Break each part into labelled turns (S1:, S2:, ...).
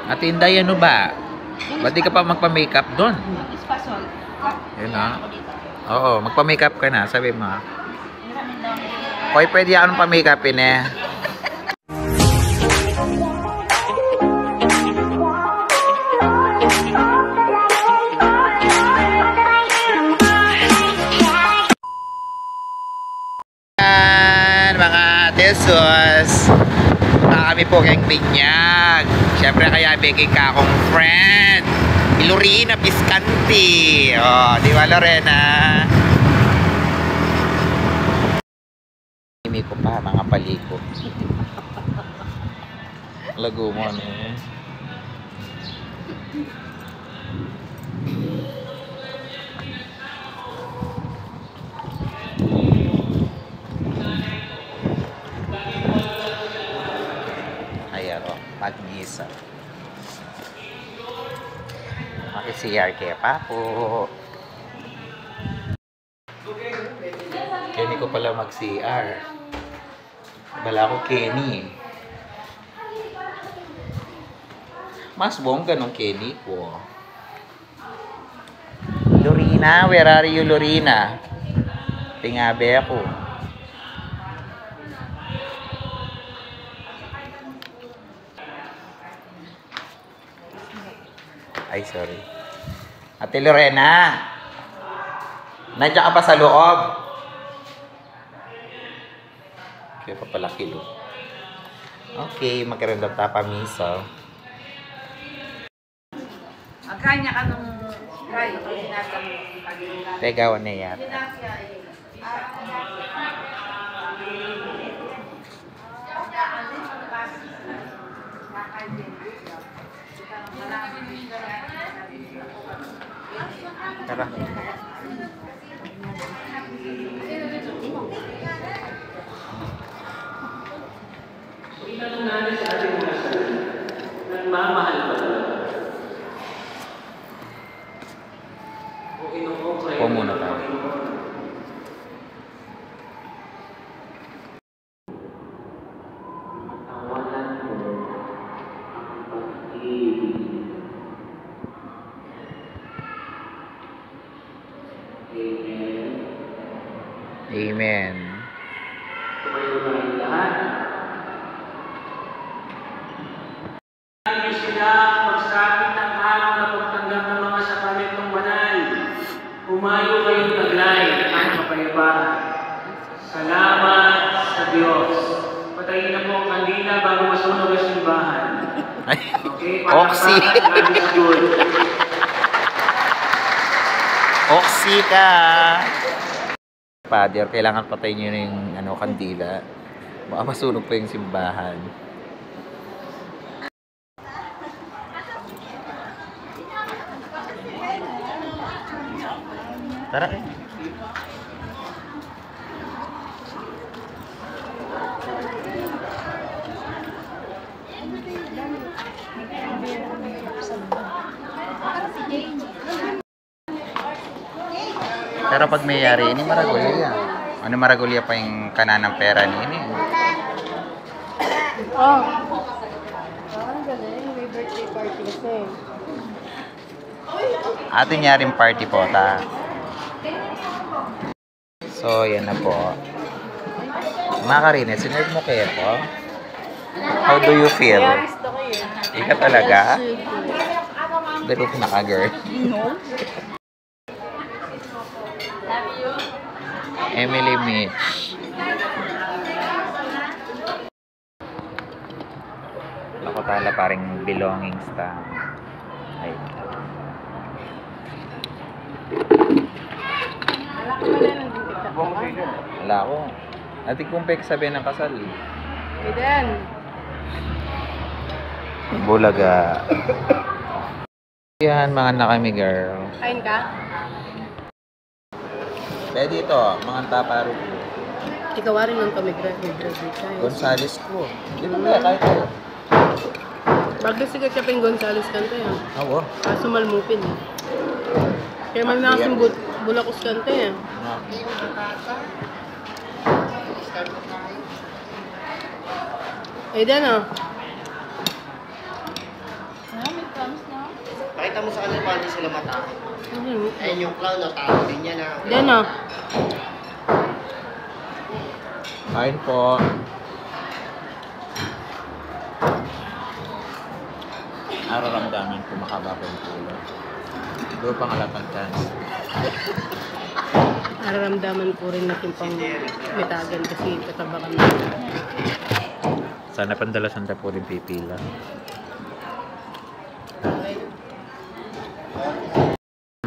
S1: Ate Inday, ano ba? Ba't di ka pa magpa-makeup doon?
S2: Espasol.
S1: Yun na. Oo, magpa-makeup ka na, sabi mo. Hoy, pwede akong pa-makeupin eh. Yan, mga tesos. Kami po kayong binyag. Siyempre kaya baking ka akong friend. Lorena Biscanti. Oh, di ba Lorena? Hindi ko pa mga paliko. Lago mo ano eh. Ayan o, pag-misa. Maki-CR kaya pa po. Kenny ko pala mag-CR. Bala ko Kenny. Mas bongga nung Kenny ko. Lorena, where are you Lorena? Tingabe ako. Ay, sorry. Ate Lorena, nandiyan ka pa sa loob? Kaya pa pala kilo. Okay, magkarandam tapa miso.
S2: Agkanya ka nung kayo, sinasa mo.
S1: Tegawan na yata. Tara.
S3: Nagmamahal pa talaga.
S1: O muna tayo.
S3: Tawanan mo ang pag-ibig. Amen.
S1: Amen.
S3: Tumayo na ang lahat. Hindi sila magsapit ng araw na pagtanggap ng mga sakramentong banal. Humayo kayong taglay ang kapayapaan. Salamat sa Diyos. Patayin na po ang kandila bago masunog ang simbahan. Okay,
S1: Oxy.
S3: God is good.
S1: Oxy ka. Father, kailangan patayin nyo yung kandila. Baka masunog pa yung simbahan. Tara eh. Pero pag mayari, ini maragulya. Ano maragulya pa yung kananang pera ni ini?
S2: Oh. Ang galing. May birthday party kasi.
S1: Atin niya rin party po ta. So, yan na po. Mga Karine, sinurd mo kayo po? How do you feel?
S2: Gusto ko yun.
S1: Ika talaga? Pero pinaka-girl.
S2: No.
S1: Emily Mitch. Ako tala paring belongings ta. Ay. Wala ko. Ati kung pek sabi ng kasal.
S2: Aiden.
S1: Bulaga. Yan, mga na kami girl.
S2: Kain ka?
S1: Kaya dito, mga taparo ko.
S2: Ikaw rin lang kami graduate tayo.
S1: Gonzales ko. Hindi mo kaya kahit ko.
S2: Bagla sigat siya pa yung Gonzales kanta yan.
S1: Oo.
S2: Kaso malmupin eh. Kaya may mga bulakos kanta yan. Aiden oh.
S4: Pakita mo sa kanila paano sila matakot. Ayun yung clown, no? Takot din yan, ha?
S2: Yan o.
S1: Kain po. Nararamdaman ko makababa yung tulo. Doon pang alatang chance.
S2: Nararamdaman ko rin natin pang metagan kasi katabakan na.
S1: Sana pandalasan na po rin pipila.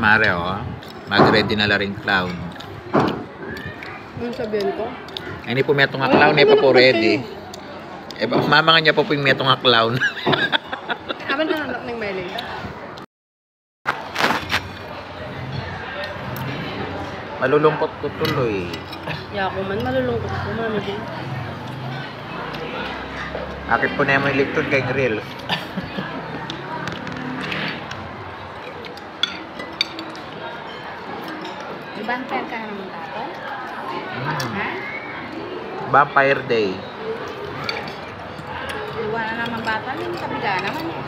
S1: Mare, oh. Mag-ready na la rin clown.
S2: Ano sabihin ko?
S1: Ay, hindi po may itong clown, eh pa po ready. Eh, mama nga niya po may itong clown.
S2: Aman na anak ng Melay.
S1: Malulungkot ko tuloy.
S2: Yako man, malulungkot ko, mami din.
S1: Akit po na yung electron kay grill.
S5: Vampire ka naman tato? Ha?
S1: Vampire Day.
S5: Iwan na naman bata, yung kabiga naman eh.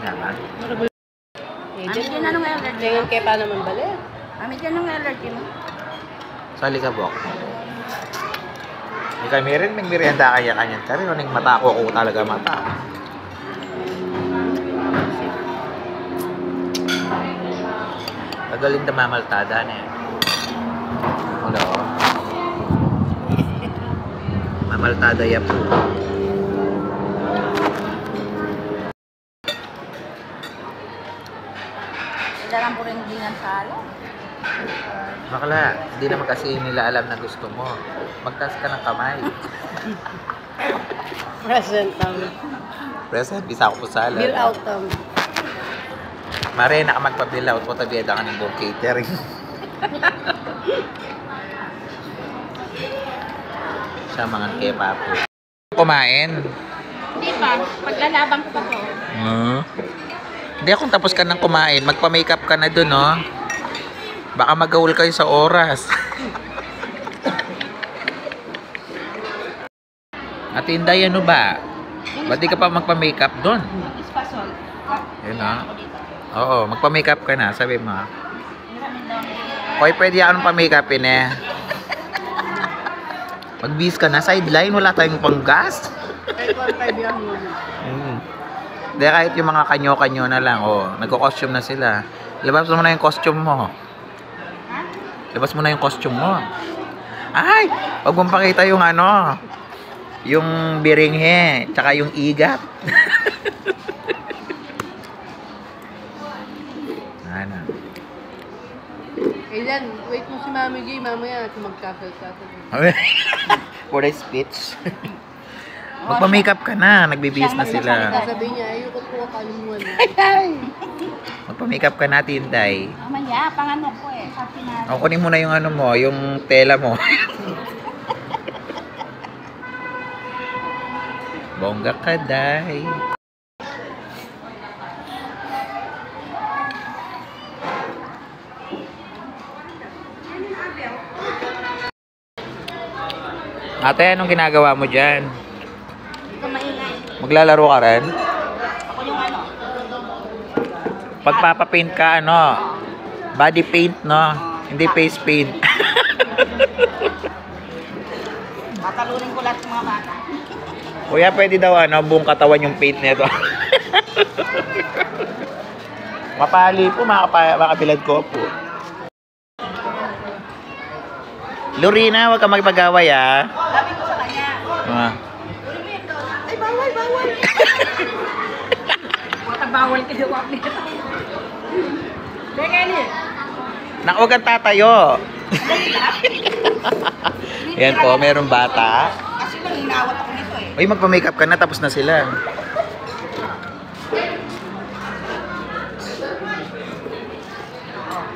S1: Yan.
S2: Eh,
S5: Ami din anong allergy mo?
S2: Ngayon kaya pa naman bali.
S5: Ami din anong allergy mo?
S1: Sali ka po. Hindi kami rin, may merienda kanya-kanya. Kaya rin, mata ko talaga mata. Tagaling na mamaltada na eh. Hello. Mamaltada yan po.
S5: Dalang po rin din ang salo.
S1: Bakla, hindi naman kasi nila alam na gusto mo. Magtas ka ng kamay.
S2: Present
S1: Present, bisa ako po sala.
S2: bill out
S1: Mare, nakamagpa-bill out po, tabiyada ka ng buong catering. Siya mga kepa po. Kumain?
S5: Hindi pa, paglalabang ko pa to.
S1: Hindi, kung tapos ka ng kumain, magpa-makeup ka na dun, no? Baka magawul kayo sa oras. At Inday, ano ba? Ba't di ka pa magpa-makeup dun?
S5: Ispasol.
S1: Yun, no? Oo, magpa-makeup ka na, sabi mo. Koy, pwede ako ng pa-makeupin eh. Mag-bis ka na, sideline, wala tayong pang-gas.
S2: Kahit 1.5 yan mo.
S1: Hindi, kahit yung mga kanyo-kanyo na lang, oh, nagko-costume na sila. Labas mo na yung costume mo. Labas mo na yung costume mo. Ay! Huwag mong pakita yung ano, yung biringhe, tsaka yung igat. Ano?
S2: Kailan, wait mo si Mami Gay, mamaya magkasal-kasal.
S1: For a speech. Magpa-makeup ka na, nagbibihis na sila.
S2: Sabi niya, ayoko po kalimuan.
S1: Magpa-makeup ka na, Tinday.
S5: Mamaya, pangano ko eh. Sabi na.
S1: O, kunin mo na yung ano mo, yung tela mo. Bongga ka, Day. Ate, anong ginagawa mo dyan?
S5: Hindi ko maingay.
S1: Maglalaro ka rin?
S5: Ako yung ano.
S1: Pagpapapaint ka, ano? Body paint, no? Hindi face paint.
S5: Tatalunin ko lahat ng mga bata.
S1: Kuya, pwede daw, ano, buong katawan yung paint nito. Mapali po, makabilad ko po. Lorena, huwag ka magpag-away, ah.
S5: Sabi ko sa kanya. Ay, bawal, bawal. Baka bawal ka daw ako nito. Teka, Eli.
S1: Naku, huwag kang tatayo. Yan po, mayroong bata.
S5: Kasi lang, inawat ako nito eh.
S1: Uy, magpa-makeup ka na, tapos na sila.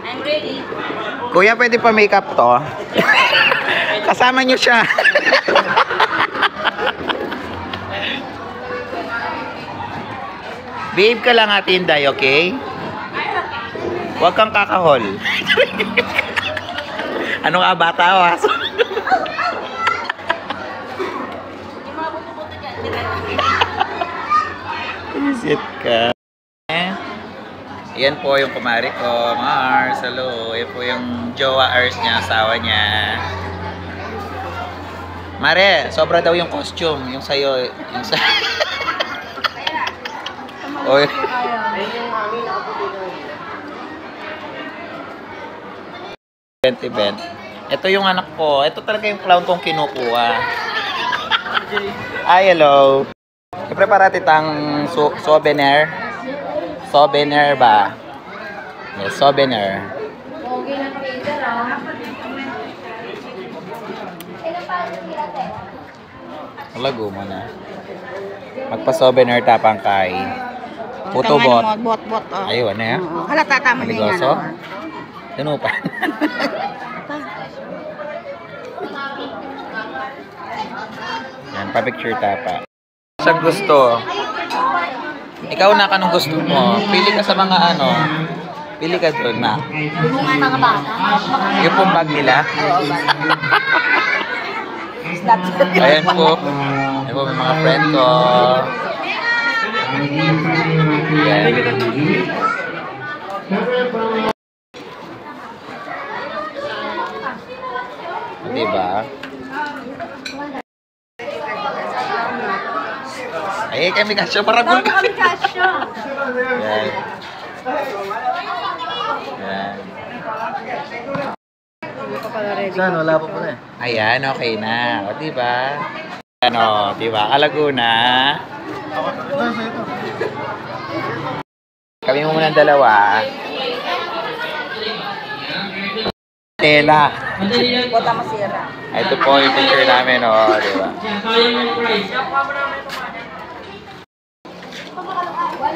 S5: I'm ready.
S1: Kuya, pwede pa makeup to? Kasama nyo siya. Babe ka lang, Ate Inday, okay? Huwag kang kakahol. Ano ka, bata o aso?
S5: Yung mga buto-buto dyan,
S1: Sit ka. Yan po yung kumari ko, Mars, hello. Yan po yung jowa Ars niya, asawa niya. Mare, sobra daw yung costume, yung sa'yo, yung sa... Oy. Event. Ito yung anak ko. Ito talaga yung clown kong kinukuha. Ay, hello. Prepara titang souvenir. Souvenir ba? Yes, souvenir.
S5: Okay na cater, ah.
S1: Lago mo na. Magpa-souvenir tapang kay. Putobot.
S2: Bot. Oh.
S1: Ayun, ano yan?
S2: Halata tama na yan.
S1: Maligoso? Tinupa. Yan, pa-picture tapa. Saan gusto? Ikaw na kanong gusto mo. Pili ka sa mga ano. Pili ka doon, ma.
S5: Yung mga bata.
S1: Yung pong bag nila. Ayan po. Ayan po, may mga friend ko. Ayan. Diba? Ay, kami kasyo. Maragol kami. Ayan. Ayan.
S4: Saan? Wala pa pala eh.
S1: Ayan, okay na. O, diba? Ano, diba? Kalaguna. Kami mo muna dalawa. Tela.
S2: Bota masira.
S1: Ito po yung picture namin, o, diba?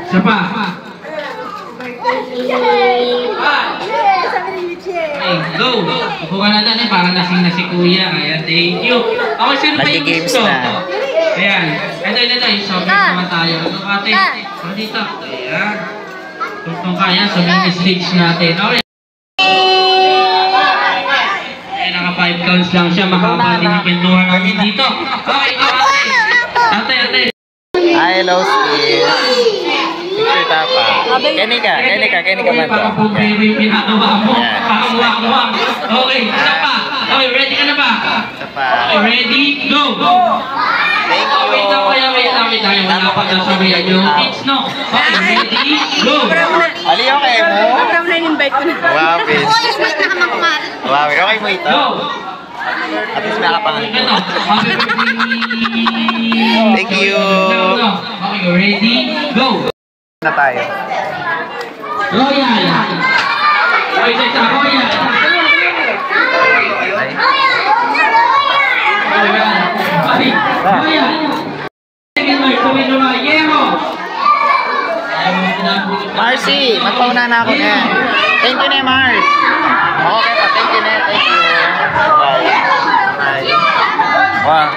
S3: Isa pa. Hey, go! Upo ka na dyan eh, parang lasing na si Kuya. Ayan, thank you. Ako, sino ba yung
S1: Nag-games
S3: gusto?
S1: na.
S3: Ayan. Ito. Yung sobrang naman tayo. Ano, ate? Ano dito? Ayan. Kung kaya, sa main stage natin. Okay. Ayan, naka 5 counts lang siya. Mahaba din yung pintuhan namin dito. Okay, go ate. Ate.
S1: Hi, hello, Steve. Picture tapa. Kenika man to.
S3: Para po kayo yung pinagawa mo.
S1: Yan.
S3: Kaawak-awak. Okay, isa pa. Okay, ready ka na ba?
S1: Ito pa.
S3: Okay, ready, go!
S1: Thank you.
S3: Wait lang kuya, wait lang. Wala pa daw sabihan yung kids, no? Okay, ready, go!
S1: Ali, okay mo?
S2: Program na in-invite ko na.
S1: Wow, Pin. Wow, okay mo ito?
S3: Go!
S1: At least nakapangalan ko.
S3: Ito, happy birthday!
S1: Thank you.
S3: Okay, ready, go!
S1: Na tayo.
S3: Royal! Okay, sa Royal! Royal!
S1: Marcy, magpauna na ako na. Thank you na, Mars. Okay pa, thank you na. Thank you. Bye. Bye. Wow.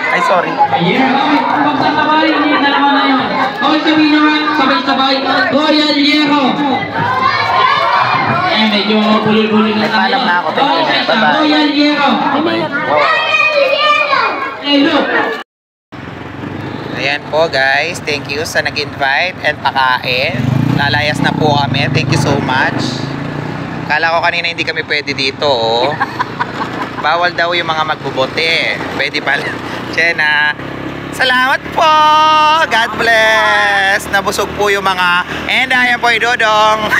S1: Ay, sorry.
S3: Pagsasabay, hindi dalawa na yun. Okay, sabihin naman, sabay-sabay, Royal Hierro! Eh, medyo bulol-bulol na tayo.
S1: Nagpaalam na ako. Thank you na. Bye-bye.
S3: Royal Hierro!
S1: Bye. Wow.
S3: Hey, look!
S1: Ayan po guys, thank you sa nag-invite and pakain. Lalayas na po kami, thank you so much. Kala ko kanina hindi kami pwede dito, oh. Bawal daw yung mga magbubote. Pwede pala. Jenna, salamat po! God bless! Nabusog po yung mga, and ayan po yung Dodong.